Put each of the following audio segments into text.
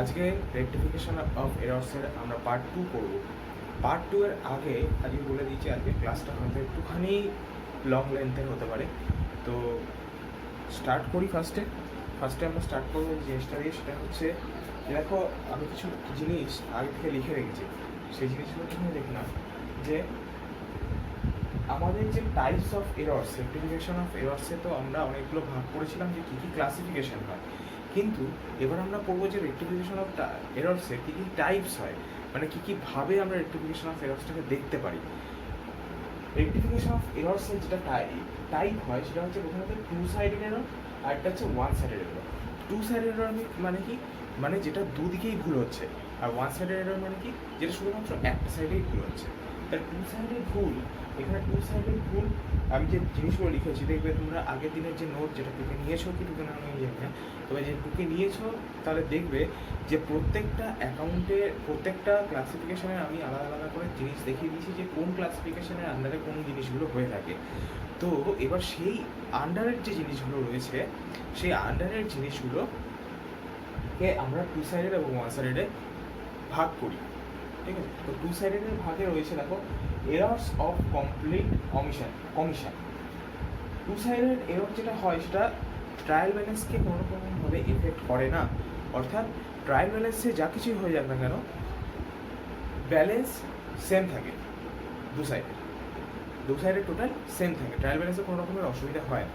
আজকে rectification of এরর্সের আমরা part 2 করব। পার্ট 2 এর আগে আজকে বলে দিচ্ছি আজকে ক্লাসটা হয়তো একটুখানি লং লেন্থের হতে পারে। তো স্টার্ট করি ফার্স্টে আমরা স্টার্ট করবো যে জিনিসটা দিয়ে, সেটা হচ্ছে দেখো আমি কিছু জিনিস আগে থেকে লিখে রেখেছি। সেই জিনিসগুলো তুমি দেখে নাও যে আমাদের যে types of errors, rectification of এরর্সে তো আমরা অনেকগুলো ভাগ করেছিলাম যে কী কী ক্লাসিফিকেশন হয়, কিন্তু এবার আমরা পড়বো যে রেকটিফিকেশন অফ এরর্সে কী কী টাইপস হয়, মানে কী কীভাবে আমরা রেকটিফিকেশন অফ এরর্সটাকে দেখতে পারি। রেকটিফিকেশন অফ এরর্সের যেটা টাইপ হয় সেটা হচ্ছে প্রথমত টু সাইডেড এরর, আর একটা হচ্ছে one sided error. Two sided error মানে কি, মানে যেটা দুদিকেই ভুল হচ্ছে, আর ওয়ান সাইডেড এরর মানে কি, যেটা শুধুমাত্র একটা সাইডেই ভুল হচ্ছে। তার টু সাইডেড ভুল, এখানে টু সাইডেড ভুল আমি যে জিনিসগুলো লিখেছি দেখবে তোমরা আগের দিনের যে নোট যেটা টুকে নিয়েছো কি টুকে না আমি জানি না, তবে যে টুকে নিয়েছো তাহলে দেখবে যে প্রত্যেকটা অ্যাকাউন্টে প্রত্যেকটা ক্লাসিফিকেশনে আমি আলাদা আলাদা করে জিনিস দেখিয়ে দিয়েছি যে কোন ক্লাসিফিকেশনের আন্ডারে কোন জিনিসগুলো হয়ে থাকে। তো এবার সেই আন্ডারের যে জিনিসগুলো রয়েছে সেই আন্ডারের জিনিসগুলোকে আমরা টু সাইডেড এবং ওয়ান সাইডেডে ভাগ করি, ঠিক আছে। তো টু সাইডেডের ভাগে রয়েছে দেখো errors of complete commission. Two sided error যেটা হয় সেটা ট্রায়াল ব্যালেন্সকে কোনো রকমভাবে এফেক্ট করে না, অর্থাৎ ট্রায়াল ব্যালেন্সে যা কিছুই হয়ে যাক না কেন ব্যালেন্স সেম থাকে, দু সাইডে টোটাল সেম থাকে, ট্রায়াল ব্যালেন্সে কোনো রকমের অসুবিধা হয় না।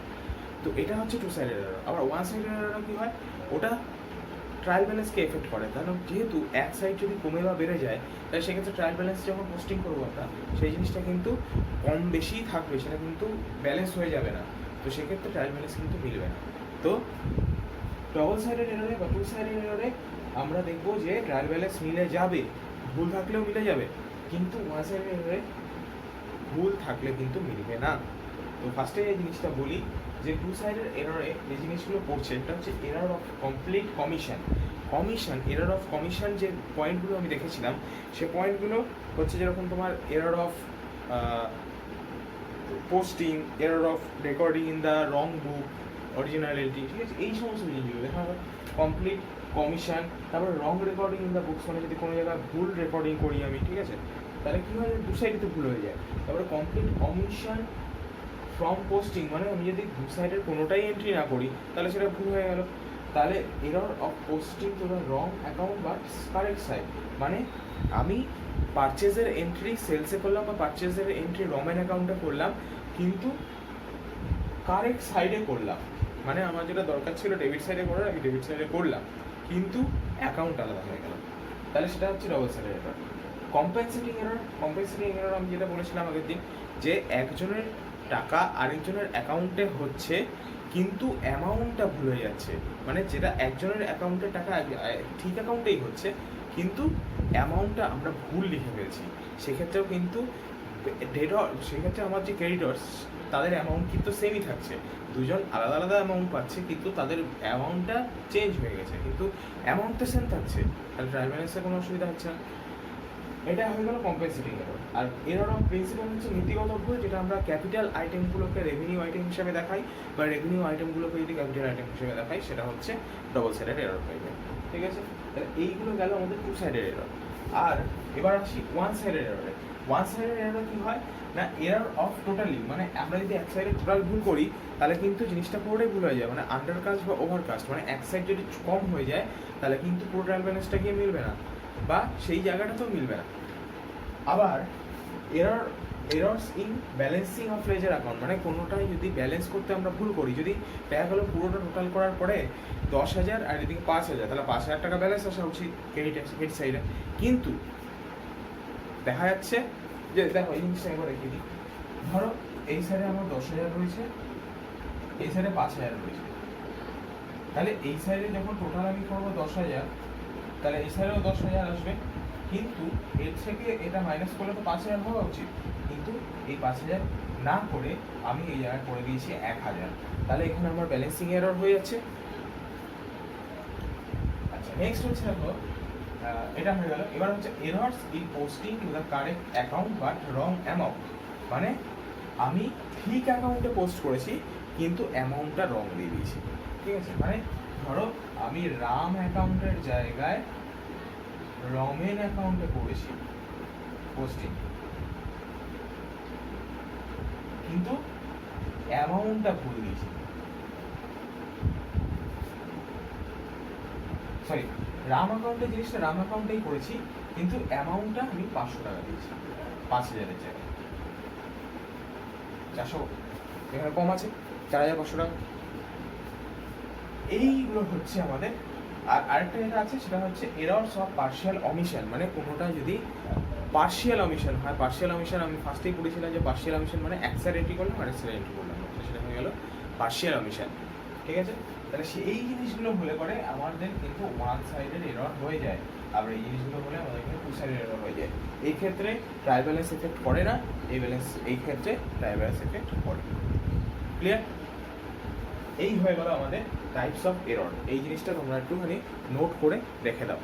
তো এটা হচ্ছে টু সাইডেড এরর। আবার ওয়ান সাইডেড এরর কি হয়, ওটা ট্রায়াল ব্যালেন্সকে এফেক্ট করে, কারণ যেহেতু এক সাইড যদি কমে বা বেড়ে যায় তাহলে সেক্ষেত্রে ট্রায়াল ব্যালেন্স যখন পোস্টিং করবো আমরা সেই জিনিসটা কিন্তু কম বেশিই থাকবে, সেটা কিন্তু ব্যালেন্স হয়ে যাবে না। তো সেক্ষেত্রে ট্রায়াল ব্যালেন্স কিন্তু মিলবে না। তো ডবল সাইডেড এররে বা টু সাইডেড এররে আমরা দেখবো যে ট্রায়াল ব্যালেন্স মিলে যাবে, ভুল থাকলেও মিলে যাবে, কিন্তু ওয়ান সাইডেড এররে ভুল থাকলে কিন্তু মিলবে না। তো ফার্স্টে এই জিনিসটা বলি যে টু সাইডের এররে যে জিনিসগুলো পড়ছে এটা হচ্ছে error of complete error of commission. যে পয়েন্টগুলো আমি দেখেছিলাম সে পয়েন্টগুলো হচ্ছে যেরকম তোমার error of posting, error of recording in the wrong book, originality, ঠিক আছে, এই সমস্ত জিনিসগুলো দেখা হবে কমপ্লিট কমিশন। তারপরে রং রেকর্ডিং ইন দ্য বুকস, মানে যদি কোনো জায়গায় ভুল রেকর্ডিং করি আমি, ঠিক আছে, তাহলে কী হয় দু সাইডে তো ভুল হয়ে যায়। তারপরে কমপ্লিট কমিশন ফ্রম পোস্টিং, মানে আমি যদি দু সাইডের কোনোটাই এন্ট্রি না করি তাহলে সেটা ভুল হয়ে গেল। তাহলে error of posting to the wrong account বা কারেক্ট সাইড, মানে আমি পারচেজের এন্ট্রি সেলসে করলাম বা পারচেজের এন্ট্রি রমেন অ্যাকাউন্টে করলাম, কিন্তু কারেক্ট সাইডে করলাম, মানে আমার যেটা দরকার ছিল ডেবিট সাইডে করার আমি ডেবিট সাইডে করলাম, কিন্তু অ্যাকাউন্ট আলাদা হয়ে গেল, তাহলে সেটা হচ্ছে ডবল সাইডের এরর। কম্পেনসেটিং এরর আমি যেটা বলেছিলাম আগের দিন, যে একজনের টাকা আরেকজনের অ্যাকাউন্টে হচ্ছে কিন্তু অ্যামাউন্টটা ভুল হয়ে যাচ্ছে, মানে যেটা একজনের অ্যাকাউন্টের টাকা ঠিক অ্যাকাউন্টেই হচ্ছে কিন্তু অ্যামাউন্টটা আমরা ভুল লিখে ফেলছি, সেক্ষেত্রেও কিন্তু সেক্ষেত্রে আমার যে ক্রেডিটর্স তাদের অ্যামাউন্ট কিন্তু সেমই থাকছে, দুজন আলাদা আলাদা অ্যামাউন্ট পাচ্ছে কিন্তু তাদের অ্যামাউন্টটা চেঞ্জ হয়ে গেছে, কিন্তু অ্যামাউন্টটা সেম থাকছে, তাহলে ট্রায়াল ব্যালেন্সে কোনো অসুবিধা হচ্ছে না। এটা হয়ে গেল কম্পেনসেটিং এরর। আর এরর অফ প্রিন্সিপাল হচ্ছে নীতিগত ভুল, যেটা আমরা ক্যাপিটাল আইটেমগুলোকে রেভিনিউ আইটেম হিসেবে দেখাই বা রেভিনিউ আইটেমগুলোকে যদি ক্যাপিটাল আইটেম হিসেবে দেখাই সেটা হচ্ছে ডবল সাইডেড এরর হয়ে যায়, ঠিক আছে। তাহলে এইগুলো গেল আমাদের টু সাইডেড এরর। আর এবার আসি ওয়ান সাইডেড এররে। ওয়ান সাইডেড এরর কি হয় না, এরর অফ টোটালি, মানে আমরা যদি এক সাইডে টোটাল ভুল করি তাহলে কিন্তু জিনিসটা পুরোটাই ভুল হয়ে যায়, মানে আন্ডার কাস্ট বা ওভার কাস্ট, মানে এক সাইড যদি কম হয়ে যায় তাহলে কিন্তু পুরো ট্রায়াল ব্যালেন্সটা গিয়ে মিলবে না বা সেই জায়গাটাতেও মিলবে না। আবার errors in balancing of laser account, মানে কোনোটাই যদি ব্যালেন্স করতে আমরা ভুল করি, যদি দেখা গেলো পুরোটা টোটাল করার পরে 10,000 আর এদিকে 5,000, তাহলে 5,000 টাকা ব্যালেন্স আসা উচিত ক্রেডিট সাইডে, কিন্তু দেখা যাচ্ছে যে দেখো এই জিনিসটা একবার রেখে দিই, ধরো এই সাইডে আমার 10,000 রয়েছে, এই সাইডে 5,000 রয়েছে, তাহলে এই সাইডে যখন টোটাল আমি করবো 10,000 তাহলে এই সাইডেও 10,000 আসবে, কিন্তু এর থেকে এটা মাইনাস করলে তো 5,000 হওয়া উচিত, কিন্তু এই 5,000 না করে আমি এই জায়গায় করে দিয়েছি 1,000, তাহলে এখানে আমার ব্যালেন্সিং এরর হয়ে যাচ্ছে। আচ্ছা, নেক্সট হচ্ছে দেখো এটা হয়ে গেল। এবার হচ্ছে errors in posting to the correct account but wrong amount, মানে আমি ঠিক অ্যাকাউন্টে পোস্ট করেছি কিন্তু অ্যামাউন্টটা রং দিয়ে দিয়েছি, ঠিক আছে, মানে ধরো আমি রাম অ্যাকাউন্টের জায়গায় রমেন অ্যাকাউন্টে করেছি পোস্টিং, কিন্তু অ্যামাউন্টটা ভুল দিয়েছি, সরি রাম অ্যাকাউন্টে জিনিসটা রাম অ্যাকাউন্টেই করেছি, কিন্তু অ্যামাউন্টটা আমি 500 টাকা দিয়েছি 5000-এর জায়গায় 400, এখানে কম আছে 4500 টাকা। এইগুলো হচ্ছে আমাদের। আর আরেকটা যেটা আছে সেটা হচ্ছে এরর্স অফ পার্শিয়াল অমিশন, মানে কোনোটা যদি পার্শিয়াল অমিশন হয়, পার্শিয়াল অমিশন আমি ফার্স্টেই পড়েছিলাম যে পার্শিয়াল অমিশন মানে এক সাইড এন্ট্রি করলাম আর এক সাইড এন্ট্রি করলাম, সেটা হয়ে গেল পার্শিয়াল অমিশন, ঠিক আছে। তাহলে এই জিনিসগুলো হলে পরে আমাদের কিন্তু ওয়ান সাইডের এরর হয়ে যায়, আবার এই জিনিসগুলো হলে আমাদের কিন্তু টু সাইডের এরর হয়ে যায়। এই ক্ষেত্রে ট্রাই ব্যালেন্স এফেক্ট করে না, এই ক্ষেত্রে ট্রাই ব্যালেন্স এফেক্ট করে। ক্লিয়ার? এই হয়ে গেল আমাদের টাইপস অফ এরর। এই জিনিসটা তোমরা একটুখানি নোট করে রেখে দাও।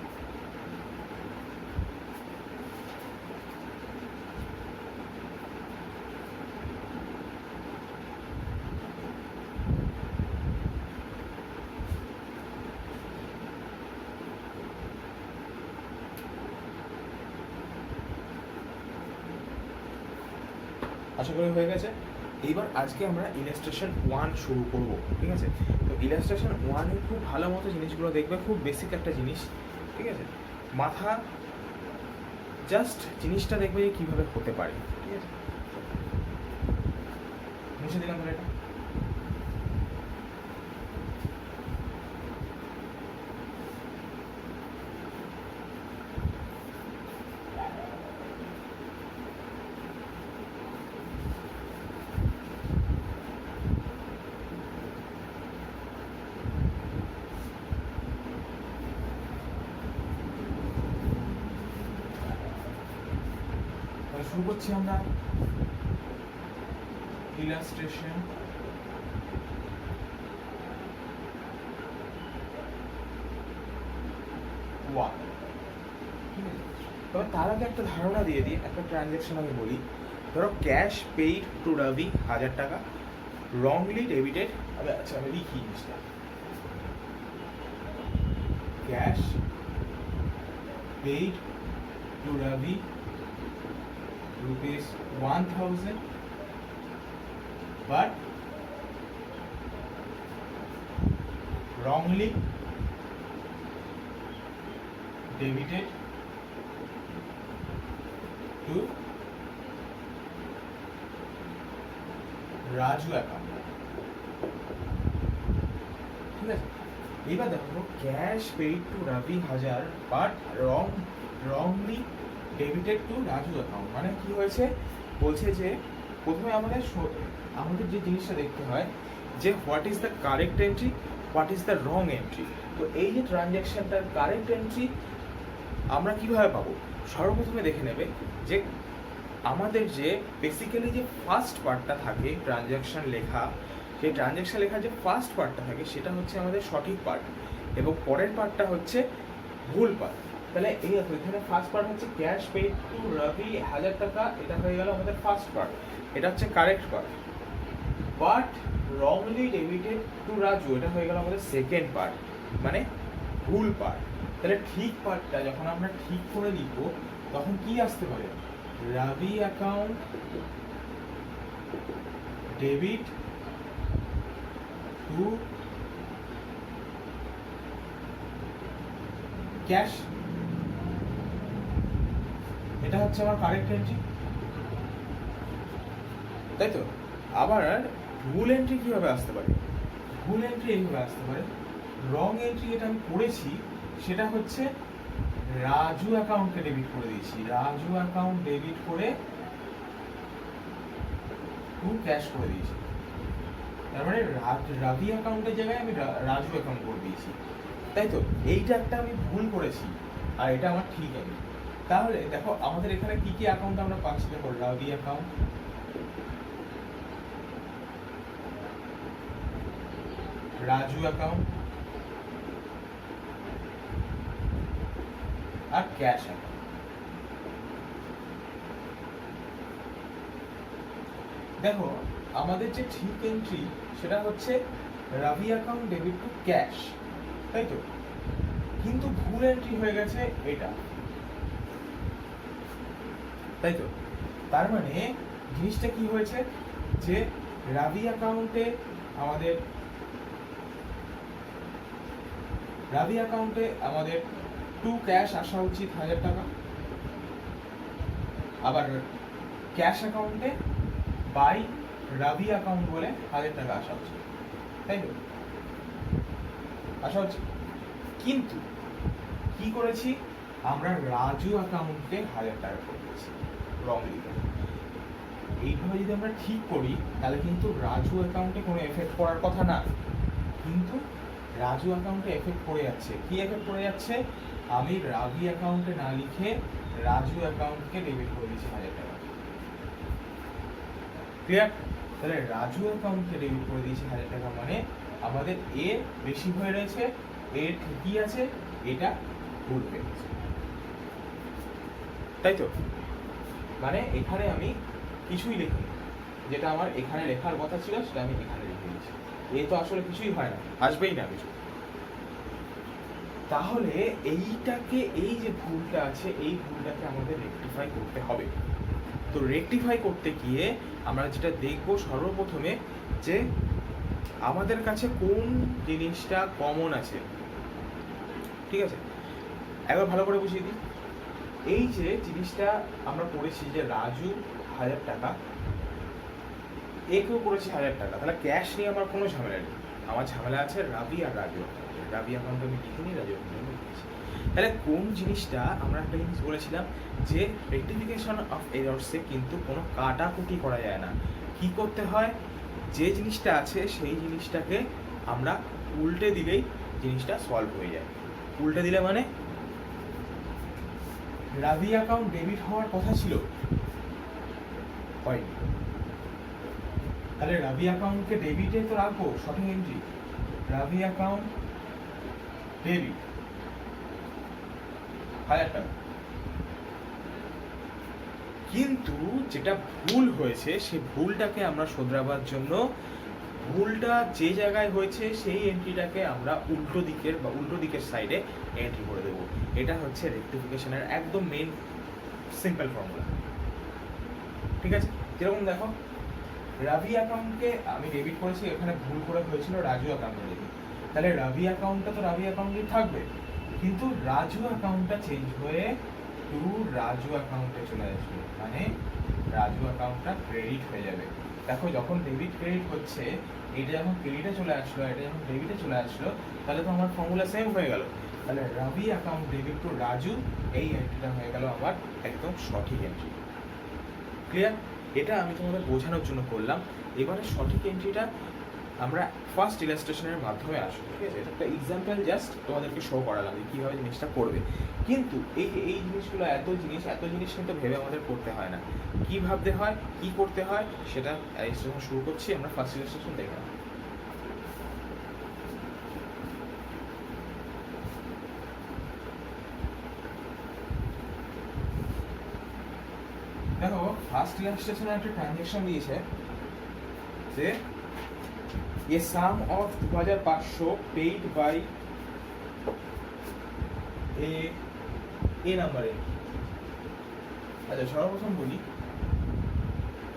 আশা করি হয়ে গেছে। এইবার আজকে আমরা ইলাস্ট্রেশন 1 শুরু করব, ঠিক আছে। তো ইলাস্ট্রেশন 1-এ খুব ভালো মতো জিনিসগুলো দেখবে, খুব বেসিক একটা জিনিস, ঠিক আছে। মাথা জাস্ট জিনিসটা দেখবে যে কীভাবে হতে পারে, ঠিক আছে। মুছে দিলাম তাহলে এটা। শুরু করছি আমরা ইলাস্ট্রেশন 1, ঠিক আছে। তবে তার আগে একটা ধারণা দিয়ে দিই, একটা ট্রানজ্যাকশন আমি বলি। ধরো ক্যাশ পেইড টু রবি 1000 টাকা, রংলি ডেবিটেড, আচ্ছা আমি লিখি জিনিসটা, cash paid to Ravi rupees 1000, but wrongly debited to Raju account, ঠিক আছে। এবার দেখো cash paid to Ravi 1000 but wrongly debited to Raju account, মানে কি হয়েছে বলছে যে প্রথমে আমাদের যে জিনিসটা দেখতে হয় যে what is the correct entry, what is the wrong entry. তো এই যে ট্রানজ্যাকশনটার কারেক্ট এন্ট্রি আমরা কিভাবে পাবো, সর্বপ্রথমে দেখে নেবে যে আমাদের যে বেসিক্যালি যে ফার্স্ট পার্টটা থাকে ট্রানজ্যাকশন লেখা, সেই ট্রানজ্যাকশন লেখার যে ফার্স্ট পার্টটা থাকে সেটা হচ্ছে আমাদের সঠিক পার্ট, এবং পরের পার্টটা হচ্ছে ভুল পার্ট। তাহলে এই দেখো এখানে ফার্স্ট পার্ট হচ্ছে ক্যাশ পেইড টু রবি 1000 টাকা, এটা হয়ে গেল আমাদের ফার্স্ট পার্ট, এটা হচ্ছে correct part. But wrongly debited to Raju, এটা হয়ে গেল আমাদের সেকেন্ড পার্ট, মানে ভুল পার্ট। তাহলে ঠিক পার্টটা যখন আমরা ঠিক করে লিখব তখন কি আসতে পারে, রবি অ্যাকাউন্ট ডেবিট টু ক্যাশ, এটা হচ্ছে আমার কারেক্ট এন্ট্রি, তাই তো। আবার ভুল এন্ট্রি কিভাবে আসতে পারে, ভুল এন্ট্রি এইভাবে আসতে পারে, রং এন্ট্রি যেটা আমি করেছি সেটা হচ্ছে রাজু অ্যাকাউন্টকে ডেবিট করে দিয়েছি, রাজু অ্যাকাউন্ট ডেবিট করে টু ক্যাশ করে দিয়েছি, তার মানে রবি অ্যাকাউন্টের জায়গায় আমি রাজু অ্যাকাউন্ট করে দিয়েছি, তাই তো। এইটা একটা আমি ভুল করেছি আর এটা আমার ঠিক আছে। তাহলে দেখো আমাদের এখানে কি কি অ্যাকাউন্ট আমরা পাচ্ছি, দেখো রবি অ্যাকাউন্ট, রাজু অ্যাকাউন্ট আর ক্যাশ অ্যাকাউন্ট। দেখো আমাদের যে ঠিক এন্ট্রি সেটা হচ্ছে রবি অ্যাকাউন্ট ডেবিট টু ক্যাশ, তাই তো? কিন্তু ভুল এন্ট্রি হয়ে গেছে এটা, তাই তো? তার মানে জিনিসটা কি হয়েছে যে রাবি অ্যাকাউন্টে আমাদের টু ক্যাশ আসা উচিত 1000 টাকা, আবার ক্যাশ অ্যাকাউন্টে বাই রাবি অ্যাকাউন্ট বলে 1000 টাকা আসা উচিত, তাই তো? আসা উচিত। কিন্তু কি করেছি আমরা, রাজু অ্যাকাউন্টে 1000 টাকা করে দিয়েছি রংলি। এইভাবে যদি আমরা ঠিক করি তাহলে কিন্তু রাজু অ্যাকাউন্টে কোনো এফেক্ট পড়ার কথা না, কিন্তু রাজু অ্যাকাউন্টে এফেক্ট পড়ে যাচ্ছে। কি এফেক্ট পড়ে যাচ্ছে? আমি রাবি অ্যাকাউন্টে না লিখে রাজু অ্যাকাউন্টকে ডেবিট করে দিয়েছি 1000 টাকা। ক্লিয়ার? তাহলে রাজু অ্যাকাউন্টকে ডেবিট করে দিয়েছি 1000 টাকা, মানে আমাদের এ বেশি হয়ে রয়েছে, এর ঠিকই আছে, এটা ভুল হয়ে গেছে, তাই তো? মানে এখানে আমি কিছুই লিখিনি, যেটা আমার এখানে লেখার কথা ছিল সেটা আমি এখানে লিখে দিয়েছি। এ তো আসলে কিছুই হয় না, আসবেই না কিছু। তাহলে এইটাকে, এই যে ভুলটা আছে, এই ভুলটাকে আমাদের রেকটিফাই করতে হবে। তো রেকটিফাই করতে গিয়ে আমরা যেটা দেখব সর্বপ্রথমে, যে আমাদের কাছে কোন জিনিসটা কমন আছে। ঠিক আছে, একবার ভালো করে বুঝিয়ে দিই। এই যে জিনিসটা আমরা পড়েছি যে রাজু 1000 টাকা, একেও করেছি 1000 টাকা, তাহলে ক্যাশ নিয়ে আমার কোনো ঝামেলা নেই। আমার ঝামেলা আছে রাবি আর রাজু। রাবি অ্যাকাউন্ট আমি লিখিনি, রাজু অ্যাকাউন্ট আমি লিখেছি। তাহলে কোন জিনিসটা, আমরা একটা জিনিস বলেছিলাম যে রেকটিফিকেশন অফ এররসে কিন্তু কোনো কাটাকুটি করা যায় না। কি করতে হয়, যে জিনিসটা আছে সেই জিনিসটাকে আমরা উল্টে দিলেই জিনিসটা সলভ হয়ে যায়। উল্টে দিলে মানে রাবি অ্যাকাউন্ট ডেবিট হওয়ার কথা ছিল, হয়নি, তাহলে রাবি অ্যাকাউন্টকে ডেবিটে তো রাখবো, সঠিক এন্ট্রি রাবি অ্যাকাউন্ট ডেবিট 1000 টাকা। কিন্তু যেটা ভুল হয়েছে সেই ভুলটাকে আমরা শোধরাবার জন্য, ভুলটা যে জায়গায় হয়েছে সেই এন্ট্রিটাকে আমরা উল্টো দিকের সাইডে এন্ট্রি করে দেবো। এটা হচ্ছে রেকটিফিকেশনের একদম মেন সিম্পল ফর্মুলা। ঠিক আছে, যেরকম দেখো রাবি অ্যাকাউন্টকে আমি ডেবিট করেছি, এখানে ভুল করে হয়েছিল রাজু অ্যাকাউন্টে ডেবিট, তাহলে রাবি অ্যাকাউন্টটা তো রাবি অ্যাকাউন্টই থাকবে, কিন্তু রাজু অ্যাকাউন্টটা চেঞ্জ হয়ে টু রাজু অ্যাকাউন্টে চলে আসবে, মানে রাজু অ্যাকাউন্টটা ক্রেডিট হয়ে যাবে। দেখো যখন ডেবিট ক্রেডিট হচ্ছে, এটা যখন ক্রেডিটে চলে আসলো, এটা যখন ডেবিটে চলে আসলো, তাহলে তো আমার ফর্মুলা সেম হয়ে গেল। তাহলে রাবি অ্যাকাউন্ট ডেবিট টু রাজু, এই এন্ট্রিটা হয়ে গেল আমার একদম সঠিক এন্ট্রি। ক্লিয়ার? এটা আমি তোমাদের বোঝানোর জন্য করলাম। এবারে সঠিক এন্ট্রিটা আমরা ফার্স্ট ইলাস্ট্রেশনের মাধ্যমে আসবো। ঠিক আছে, একটা এক্সাম্পল জাস্ট তোমাদেরকে শো করালাম যে কীভাবে জিনিসটা করবে। কিন্তু এই জিনিসগুলো, এত জিনিস কিন্তু ভেবে আমাদের করতে হয় না। কী ভাবতে হয়, কী করতে হয়, সেটা ইলাস্ট্রেশন শুরু করছি। আমরা ফার্স্ট ইলাস্ট্রেশন দেখে নেব। দেখো ফার্স্ট ইলাস্ট্রেশনে একটা ট্রানজ্যাকশন দিয়েছে যে a sum of 2500 paid by a number. আচ্ছা সর্বপ্রথম বলি,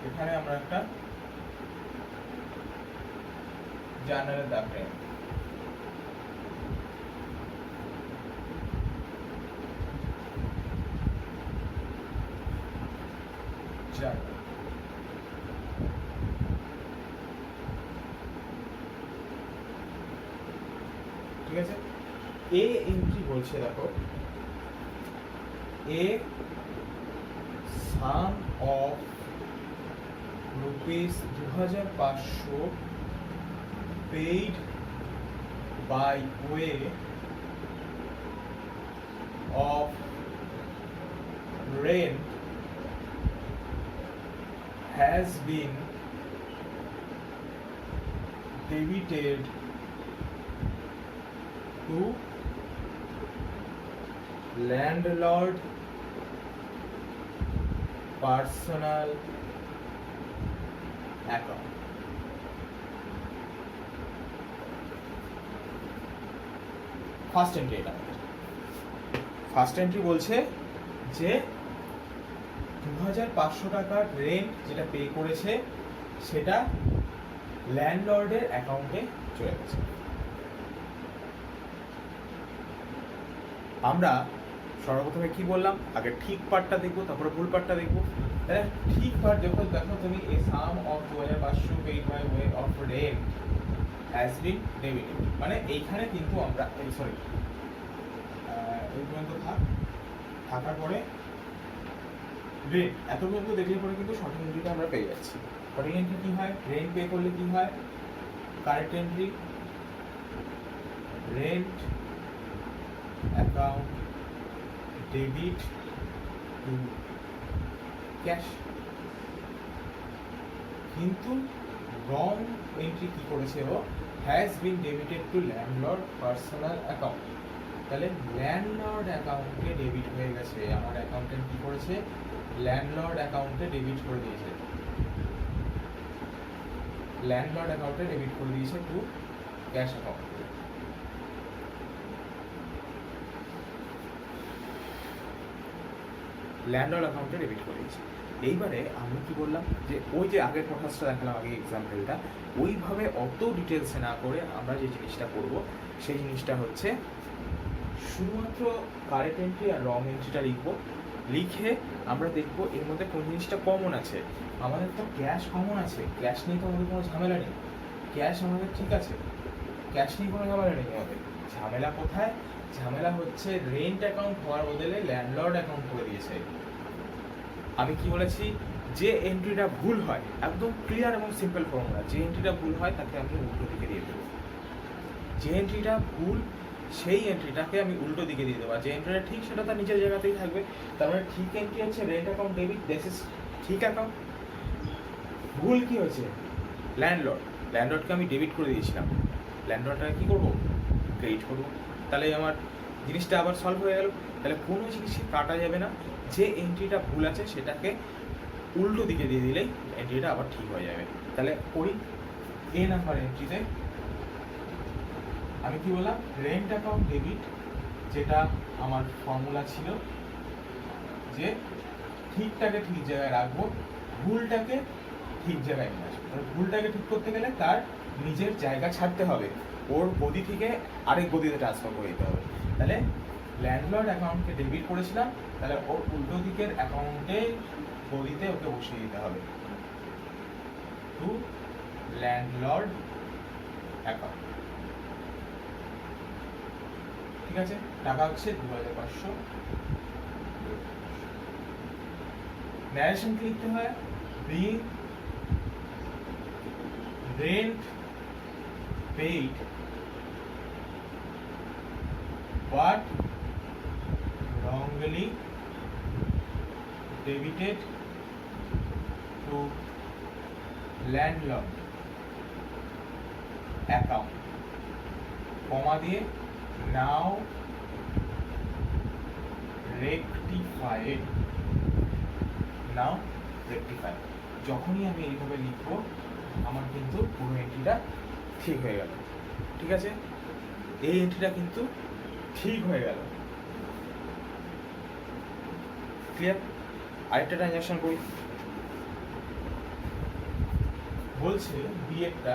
এখানে আমরা একটা জার্নালের দাগ নেই, জার্নাল। ঠিক আছে, এ এন্ট্রি বলছে, দেখো a sum of rupees 2500 paid by way of rent has been debited to landlord personal account. First entry এটা ফার্স্ট এন্ট্রি বলছে যে 2500 টাকার রেন্ট যেটা পে করেছে সেটা ল্যান্ডলর্ডের অ্যাকাউন্টে চলে গেছে। আমরা সর্বপ্রথমে কি বললাম, আগে ঠিক পার্টটা দেখবো তারপরে ভুল পার্টটা দেখবো। তাহলে ঠিক পার্ট যখন দেখো তুমি a sum of 2500 paid by way of rent has been debited, মানে এইখানে কিন্তু আমরা সরি এই পর্যন্ত থাকার পরে রেন্ট এত পর্যন্ত দেখলে পরে কিন্তু সঠিক এন্ট্রিটা আমরা পেয়ে যাচ্ছি। সঠিক এন্ট্রি কি হয়, রেন্ট পে করলে কি হয়, correct entry rent account debit to cash. কিন্তু রং এন্ট্রি কি করেছে ও, has been debited to landlord personal account. তাহলে ল্যান্ডলর্ড অ্যাকাউন্টে ডেবিট হয়ে গেছে, আমার অ্যাকাউন্টেন্ট কি করেছে, ল্যান্ডলর্ড অ্যাকাউন্টে ডেবিট করে দিয়েছে, ল্যান্ডলর্ড অ্যাকাউন্টে ডেবিট করে দিয়েছে টু ক্যাশ অ্যাকাউন্ট। ল্যান্ডলর্ড অ্যাকাউন্টে ডেবিট করে দিয়েছে। এইবারে আমি কি বললাম যে ওই যে আগের প্রসেসটা দেখালাম আগে এক্সাম্পলটা, ওইভাবে অত ডিটেলসে না করে আমরা যে জিনিসটা করব সেই জিনিসটা হচ্ছে শুধুমাত্র কারেক্ট এন্ট্রি আর রং এন্ট্রিটা লিখবো, লিখে আমরা দেখবো এর মধ্যে কোন জিনিসটা কমন আছে। আমাদের তো ক্যাশ কমন আছে, ক্যাশ নিয়ে তো আমাদের কোনো ঝামেলা নেই, ক্যাশ আমাদের ঠিক আছে, ক্যাশ নিয়ে কোনো ঝামেলা নেই। আমাদের ঝামেলা কোথায়, ঝামেলা হচ্ছে রেন্ট অ্যাকাউন্ট হওয়ার বদলে ল্যান্ডলর্ড অ্যাকাউন্ট করে দিয়েছে। আমি কি বলেছি, যে এন্ট্রিটা ভুল হয়, একদম ক্লিয়ার এবং সিম্পল ফর্মুলা, যে এন্ট্রিটা ভুল হয় তাকে আমি উল্টো দিকে দিয়ে দেবো। যে এন্ট্রিটা ভুল সেই এন্ট্রিটাকে আমি উল্টো দিকে দিয়ে দেবো, যে এন্ট্রিটা ঠিক সেটা তার নিজের জায়গাতেই থাকবে। তার মানে ঠিক এন্ট্রি হচ্ছে rent account debit, this is ঠিক অ্যাকাউন্ট। ভুল কি হয়েছে, ল্যান্ডলর্ডকে আমি ডেবিট করে দিয়েছিলাম, ল্যান্ডলর্ডটাকে কী করবো, ক্রেডিট করবো। তাহলে আমার জিনিসটা আবার সলভ হয়ে গেল। তাহলে কোনো জিনিসই কাটা যাবে না, যে এন্ট্রিটা ভুল আছে সেটাকে উল্টো দিকে দিয়ে দিলেই এন্ট্রিটা আবার ঠিক হয়ে যাবে। তাহলে ওই এ নাম্বার এন্ট্রিতে আমি কি বললাম, রেন্ট অ্যাকাউন্ট ডেবিট, যেটা আমার ফর্মুলা ছিল যে ঠিকটাকে ঠিক জায়গায় রাখবো, ভুলটাকে ঠিক জায়গায় নিয়ে আসবো। ভুলটাকে ঠিক করতে গেলে তার নিজের জায়গা ছাড়তে হবে, ওর গদি থেকে আরেক গদিতে ট্রান্সফার করে দিতে হবে। তাহলে ল্যান্ডলর্ড অ্যাকাউন্টকে ডেবিট করেছিলাম, তাহলে ওর উল্টো দিকের অ্যাকাউন্টে গদিতে ওকে বসিয়ে দিতে হবে টু ল্যান্ডলর্ড অ্যাকাউন্ট। ঠিক আছে, টাকা হচ্ছে 2500। ন্যারেশন কি লিখতে হয়, being rent paid but wrongly debited to landlord account, কমা দিয়ে now rectified, now rectified। যখনই আমি এইভাবে লিখবো আমার কিন্তু পুরো এন্ট্রিটা ঠিক হয়ে গেল। ঠিক আছে, এই এন্ট্রিটা কিন্তু ঠিক হয়ে গেল। ক্লিয়ার? আরেকটা ট্রানজাকশন করি, বলছে বিয়েরটা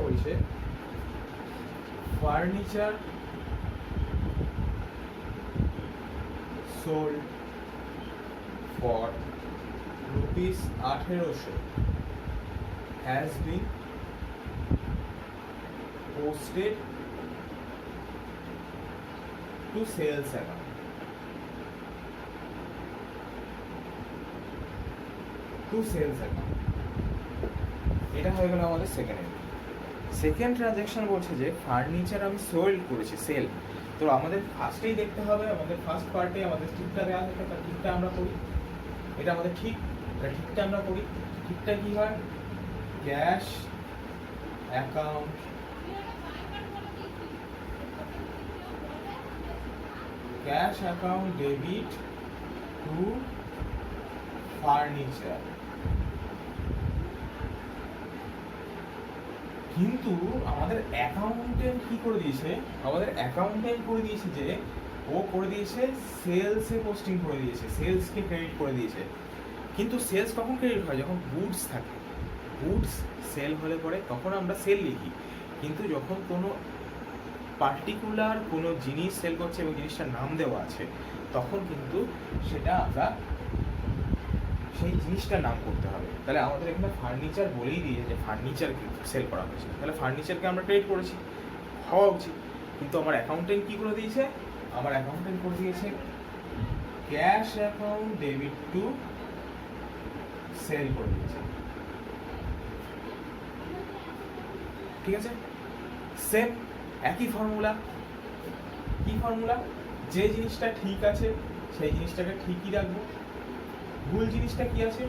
বলছে furniture sold for ₹1800 has been posted to sales account. এটা হয়ে গেল আমাদের সেকেন্ড এন্ট্রি। সেকেন্ড ট্রানজাকশন বলছে যে ফার্নিচার আমি সোল্ড করেছি, সেল। তো আমাদের ফার্স্টেই দেখতে হবে, আমাদের ফার্স্ট পার্টে আমাদের ঠিকটা দেওয়া থাকে, তার ঠিকটা আমরা করি। এটা আমাদের ঠিক, তার ঠিকটা আমরা করি। ঠিকটা কি হয়, cash account debit two furniture. কিন্তু আমাদের অ্যাকাউন্টেন্ট কি করে দিয়েছে, আমাদের অ্যাকাউন্টেন্ট করে দিয়েছে যে ও করে দিয়েছে সেলসে পোস্টিং করে দিয়েছে, সেলসকে ক্রেডিট করে দিয়েছে। কিন্তু সেলস কখন ক্রেডিট হয়? যখন গুডস থাকে, গুডস সেল হলে পরে তখন আমরা সেল লিখি। কিন্তু যখন কোনো পার্টিকুলার কোনো জিনিস সেল করছে এবং জিনিসটার নাম দেওয়া আছে, তখন কিন্তু সেটা আমরা সেই জিনিসটার নাম করতে হবে। তাহলে আমাদের এখানে ফার্নিচার বলেই দিয়েছে যে ফার্নিচার সেল করা হয়েছে, তাহলে ফার্নিচারকে আমরা ক্রেডিট করেছি, হওয়া উচিত। কিন্তু আমার অ্যাকাউন্টেন্ট কি করে দিয়েছে? আমার অ্যাকাউন্টেন্ট করে দিয়েছে cash account debit to sale করে দিয়েছে। ঠিক আছে, সেম একই ফর্মুলা। কি ফর্মুলা? যে জিনিসটা ঠিক আছে সেই জিনিসটাকে ঠিকই রাখবো, ভুল জিনিসটা কি আছে?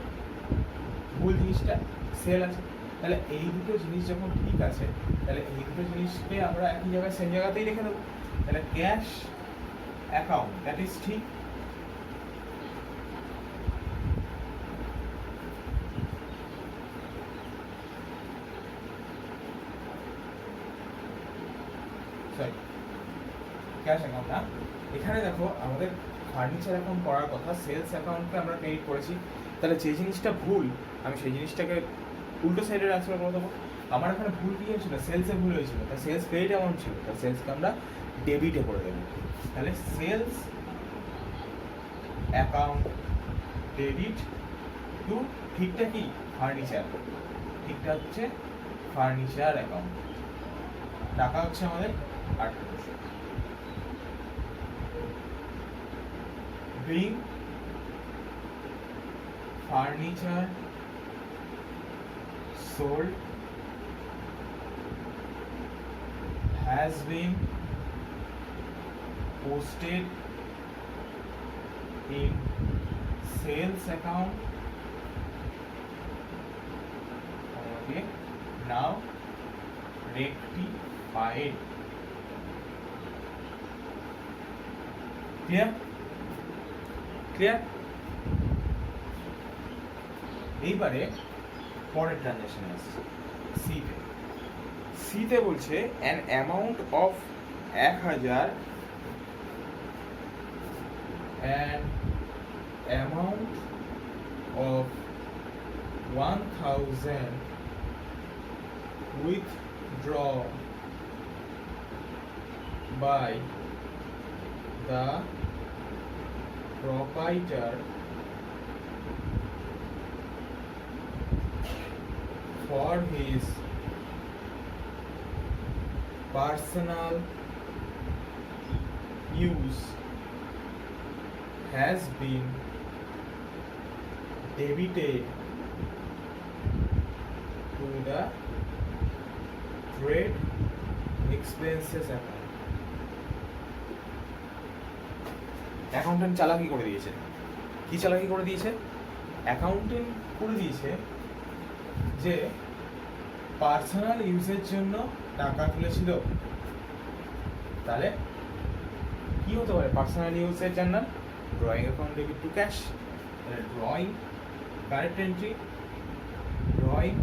ভুল জিনিসটা সেল আছে। তাহলে এই দুটো জিনিস যখন ঠিক আছে, তাহলে এই দুটো জিনিসকে আমরা একই জায়গায় সেম জায়গাতেই রেখে দেবো। তাহলে ক্যাশ অ্যাকাউন্ট দ্যাট ইজ ঠিক, সরি ক্যাশ অ্যাকাউন্ট না। এখানে দেখো আমাদের ফার্নিচার অ্যাকাউন্ট করার কথা, সেলস অ্যাকাউন্টকে আমরা ক্রেডিট করেছি। তাহলে যে জিনিসটা ভুল আমি সেই জিনিসটাকে উল্টো সাইডে ট্রান্সফার করে দেবো। আমার এখানে ভুল কি হয়েছিল? সেলসে ভুল হয়েছিল, তাই সেলস ক্রেডিট অ্যামাউন্ট ছিল, তাই সেলসকে আমরা ডেবিটে করে দেবো। তাহলে সেলস অ্যাকাউন্ট ডেবিট টু, ঠিকটা কি? ফার্নিচার, ঠিকটা হচ্ছে ফার্নিচার অ্যাকাউন্ট। টাকা হচ্ছে আমাদের 1800। Bring furniture sold has been posted in sales account. Okay, now rectified. Clear? Clear? এইবারে পরের ট্রানজাকশনে আসছে, সিতে। সিতে বলছে an amount of 1000, an amount of 1000 withdrawn by the proprietor for his personal use has been debited to the trade expenses account. Accountant চালাকি করে দিয়েছে। কি চালাকি করে দিয়েছে? অ্যাকাউন্টেন্ট করে দিয়েছে যে পার্সোনাল ইউজের জন্য টাকা তুলেছিল। তাহলে কি হতে পারে পার্সোনাল ইউজের জন্য? Drawing account debit to cash. তাহলে drawing, correct entry, drawing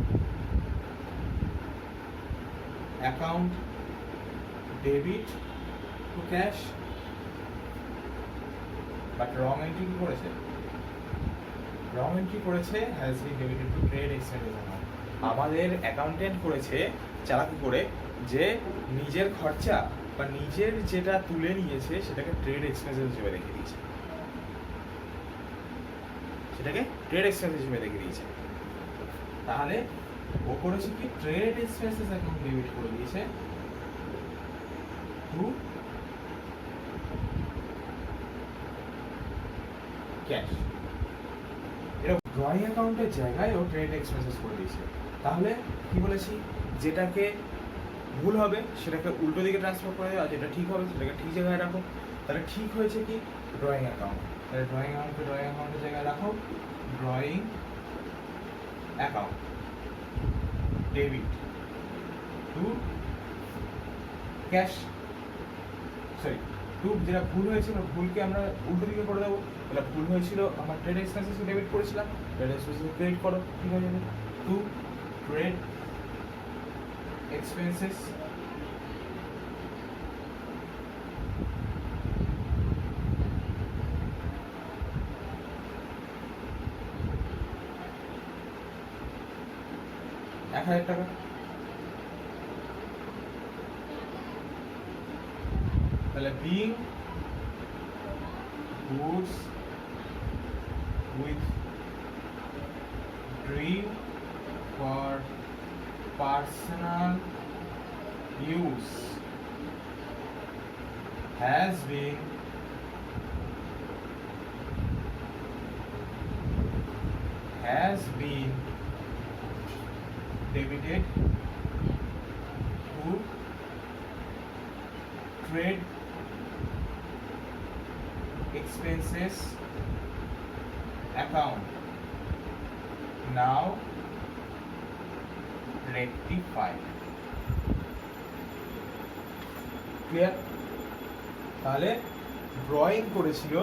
account debit to cash. But wrong entry কি করেছে? রং এন্ট্রি করেছে has been debited to trade expenses account. আমাদের অ্যাকাউন্টেন্ট করেছে চালাকি করে যে নিজের খরচা বা নিজের যেটা তুলে নিয়েছে সেটাকে ট্রেড এক্সপেন্সেস হিসেবে রেখে দিয়েছে, সেটাকে ট্রেড এক্সপেন্স হিসেবে রেখে দিয়েছে। তাহলে ও করেছে কি? ট্রেড এক্সপেন্সেস অ্যাকাউন্ট ডেবিট করে দিয়েছে টু ক্যাশ। এরকম ড্রয়িং অ্যাকাউন্টের জায়গায় ও ট্রেড এক্সপেন্সেস করে দিয়েছে। তাহলে কি বলেছি? যেটাকে ভুল হবে সেটাকে উল্টো দিকে ট্রান্সফার করে দেওয়া, যেটা ঠিক হবে সেটাকে ঠিক জায়গায় রাখো। তাহলে ঠিক হয়েছে কি? Drawing account. তাহলে ড্রয়িং অ্যাকাউন্টকে ড্রয়িং অ্যাকাউন্টের জায়গায় রাখো, drawing account debit to cash. Sorry, two যেটা ভুল হয়েছিল ভুলকে আমরা উল্টো দিকে করে দেবো। তাহলে ভুল হয়েছিল আমার ট্রেড এক্সপেন্সেসকে ডেবিট করেছিলাম, ট্রেড এক্সপেন্সেস ক্রেডিট করো, ঠিক হয়ে যাবে। টু ট্রেড এক্সপেন্সেস ৳১,০০০, তাহলে being goods with dream for personal use has been debited to trade expenses account, now rectified. Clear? তাহলে ড্রয়িং করেছিল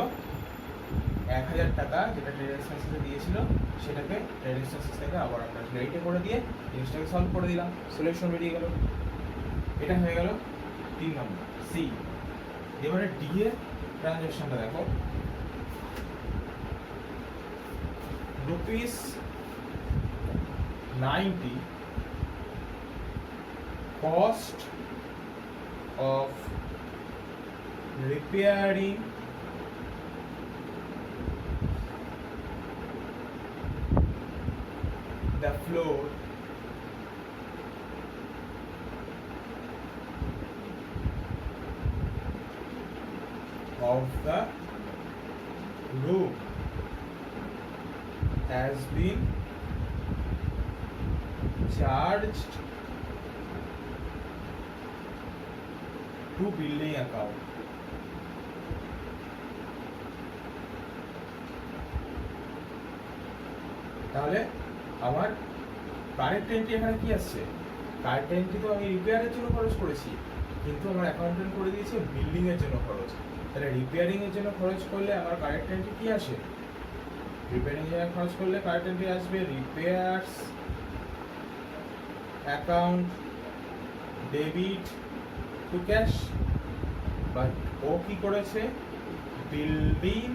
৳১,০০০ যেটা ট্রেড এক্সপেন্সেসে দিয়েছিল, সেটাকে ট্রেড এক্সপেন্সেস থেকে আবার আমরা ক্রেডিটে করে দিয়ে জিনিসটাকে সলভ করে দিলাম, সলিউশন বেরিয়ে গেল। এটা হয়ে গেল 3 নম্বর সি। এবারে ডি এর ট্রানজ্যাকশনটা দেখো। ₹90 cost of repairing the floor of the room has been charged to building account. তাহলে আমার কারেন্ট এন্ট্রি এখানে কি আসছে? কারেন্ট এন্ট্রি তো আমি রিপেয়ারের জন্য খরচ করেছি, কিন্তু আমার অ্যাকাউন্টেন্ট করে দিয়েছে বিল্ডিং এর জন্য খরচ। তাহলে রিপেয়ারিং এর জন্য খরচ করলে আমার কারেন্ট এন্ট্রি কি আসে? রিপেয়ারিং এর জন্য খরচ করলে কারেন্ট এন্ট্রি আসবে repairs account debit to cash. But ও কি করেছে? বিল্ডিং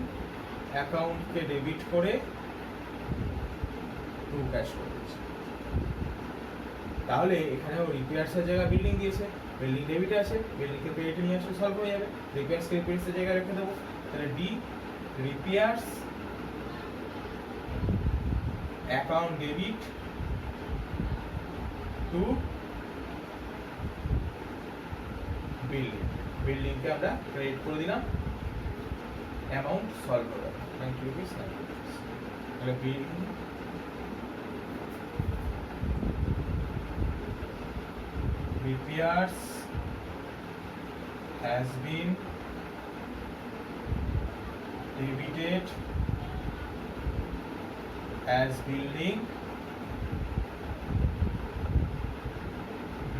অ্যাকাউন্টকে ডেবিট করে টু ক্যাশ করেছে। তাহলে এখানে ও রিপেয়ার্সের জায়গায় বিল্ডিং দিয়েছে, বিল্ডিং ডেবিটে আছে, বিল্ডিংকে ক্রেডিটে নিয়ে আসলে সলভ হয়ে যাবে। রিপেয়ার্সকে রিপেয়ার্সের জায়গায় রেখে দেবো। তাহলে the repairs account debit to building, বিল্ডিংকে আমরা ক্রেডিট করে দিলাম, অ্যামাউন্ট সলভ হয়ে যাবে ₹90। তাহলে building repairs has been debited as building,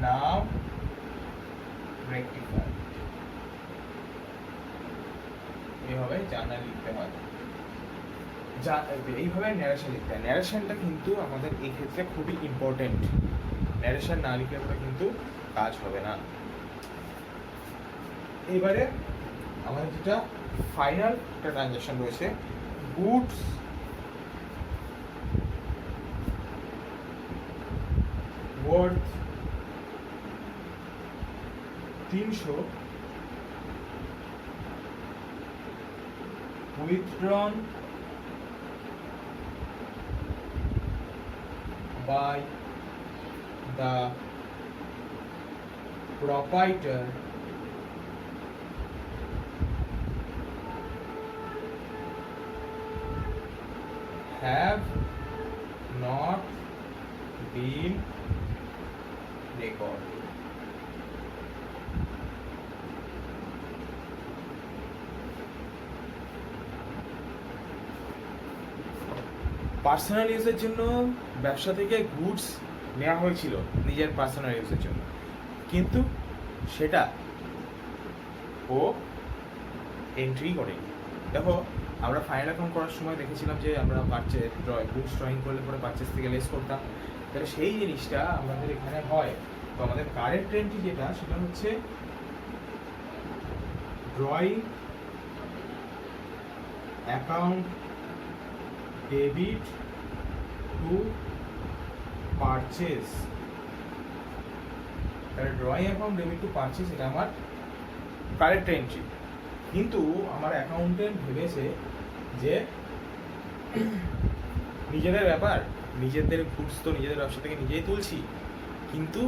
now rectified. এইভাবে জার্নাল লিখতে হয়, এইভাবে ন্যারেশন লিখতে হয়। ন্যারেশনটা কিন্তু আমাদের এই ক্ষেত্রে খুবই ইম্পর্টেন্ট। ন্যারেশন না লিখলে পরে কিন্তু কাজ হবে না। এবারে আমাদের যেটা ফাইনাল একটা ট্রানজ্যাকশন রয়েছে, goods worth 300 withdrawn by the proprietor have not been recorded. Personal ইউজের জন্য ব্যবসা থেকে গুডস নেওয়া হয়েছিল নিজের পার্সোনাল ইউজের জন্য, কিন্তু সেটা ও এন্ট্রি করেনি। দেখো আমরা ফাইনাল অ্যাকাউন্ট করার সময় দেখেছিলাম যে আমরা গুডস ড্রয়িং করলে পরে পারচেস থেকে লেস করতাম, তাহলে সেই জিনিসটা আমাদের এখানে হয়। আমাদের কারেক্ট এন্ট্রি যেটা সেটা হচ্ছে drawing account debit to purchase. তাহলে drawing account debit to purchase এটা আমার কারেক্ট এন্ট্রি। কিন্তু আমার অ্যাকাউন্টেন্ট ভেবেছে যে নিজেদের ব্যাপার, নিজেদের ঘুষ তো নিজেদের ব্যবসা থেকে নিজেই তুলছি, কিন্তু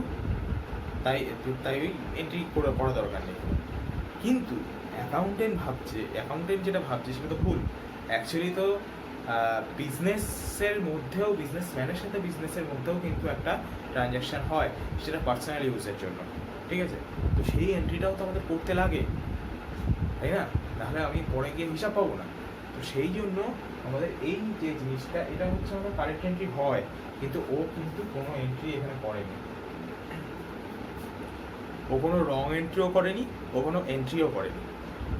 তাই ওই এন্ট্রি করা দরকার নেই। কিন্তু অ্যাকাউন্টেন্ট যেটা ভাবছে সেটা তো ভুল। অ্যাকচুয়ালি তো বিজনেসের মধ্যেও, বিজনেসম্যানের সাথে বিজনেসের মধ্যেও কিন্তু একটা ট্রানজ্যাকশন হয়, সেটা পার্সোনাল ইউজের জন্য, ঠিক আছে? তো সেই এন্ট্রিটাও তো আমাদের করতে লাগে, তাই না? নাহলে আমি পরে গিয়ে হিসাব পাবো না। তো সেই জন্য আমাদের এই যে জিনিসটা, এটা হচ্ছে আমাদের কারেক্ট এন্ট্রি হয়, কিন্তু ও কিন্তু কোনো এন্ট্রি এখানে করেনি, ও কোনো রং এন্ট্রিও করেনি, ও কোনো এন্ট্রিও করেনি।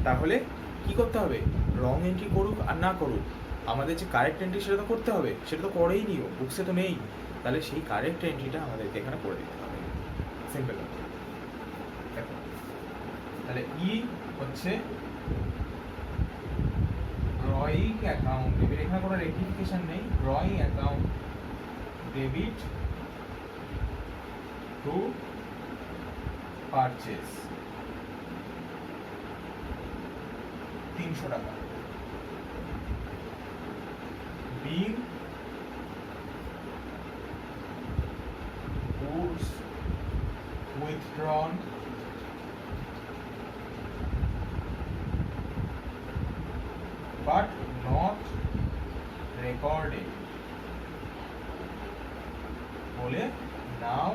তাহলে কি করতে হবে? রং এন্ট্রি করুক আর না করুক, আমাদের যে কারেক্ট এন্ট্রি সেটা তো করতে হবে, সেটা তো করেই নিও, বুকসে তো নেই। তাহলে সেই কারেক্ট এন্ট্রিটা আমাদেরকে এখানে করে দিতে হবে, সিম্পল। দেখো তাহলে ই হচ্ছে ড্রয়িং অ্যাকাউন্ট ডেবিট, এখানে কোনো রেক্টিফিকেশন নেই, drawing account debit to purchase 300 টাকা, বিল goods withdrawn but not recorded বলে now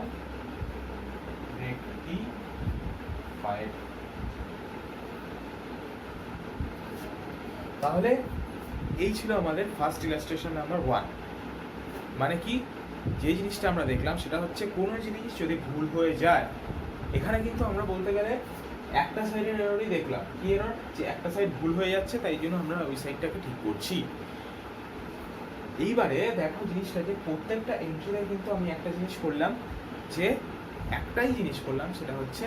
rectified। তাহলে এই ছিল আমাদের ফার্স্ট ইলাস্ট্রেশন নাম্বার 1। মানে কি, যে জিনিসটা আমরা দেখলাম সেটা হচ্ছে কোনো জিনিস যদি ভুল হয়ে যায়, এখানে কিন্তু আমরা বলতে গেলে একটা সাইডের এররই দেখলাম। কি এরর? যে একটা সাইড ভুল হয়ে যাচ্ছে, তাই জন্য আমরা ওই সাইডটাকে ঠিক করছি। এইবারে দেখো জিনিসটা, যে প্রত্যেকটা এন্ট্রিতে কিন্তু আমি একটা জিনিস করলাম, যে একটাই জিনিস করলাম, সেটা হচ্ছে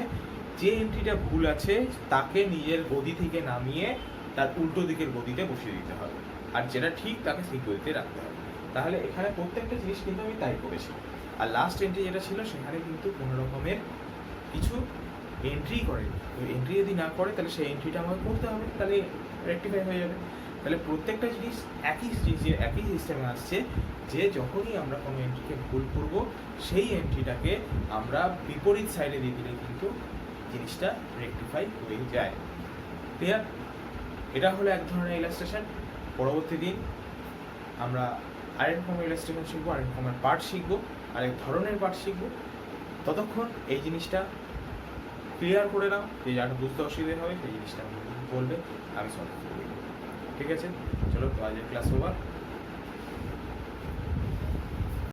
যে এন্ট্রিটা ভুল আছে তাকে নিজের গদি থেকে নামিয়ে তার উল্টো দিকের গদিতে বসিয়ে দিতে হবে, আর যেটা ঠিক তাকে সেই গদিতে রাখতে হবে। তাহলে এখানে প্রত্যেকটা জিনিস কিন্তু আমি তাই করেছি। আর লাস্ট এন্ট্রি যেটা ছিল সেখানে কিন্তু কোনো রকমের কিছু এন্ট্রি করেনি। তো এন্ট্রি যদি না করে তাহলে সেই এন্ট্রিটা আমাকে করতে হবে, তাহলে রেক্টিফাই হয়ে যাবে। তাহলে প্রত্যেকটা জিনিস একই সিস্টেমে আসছে, যে যখনই আমরা কোনো এন্ট্রিকে ভুল করব, সেই এন্ট্রিটাকে আমরা বিপরীত সাইডে দিয়ে দিলে কিন্তু জিনিসটা রেক্টিফাই হয়ে যায়। ক্লিয়ার? এটা হলো এক ধরনের ইলাস্ট্রেশন। পরবর্তী দিন আমরা আরেক রকমের ইলাস্ট্রেশন শিখবো, আরেক রকমের পার্ট শিখবো, আরেক ধরনের পার্ট শিখবো। ততক্ষণ এই জিনিসটা ক্লিয়ার করে নাও, যে যারা বুঝতে অসুবিধা হবে সেই জিনিসটা বলবে, আমি সলভ করে দেবো। ঠিক আছে? চলো, তো আজকের ক্লাস ওভার।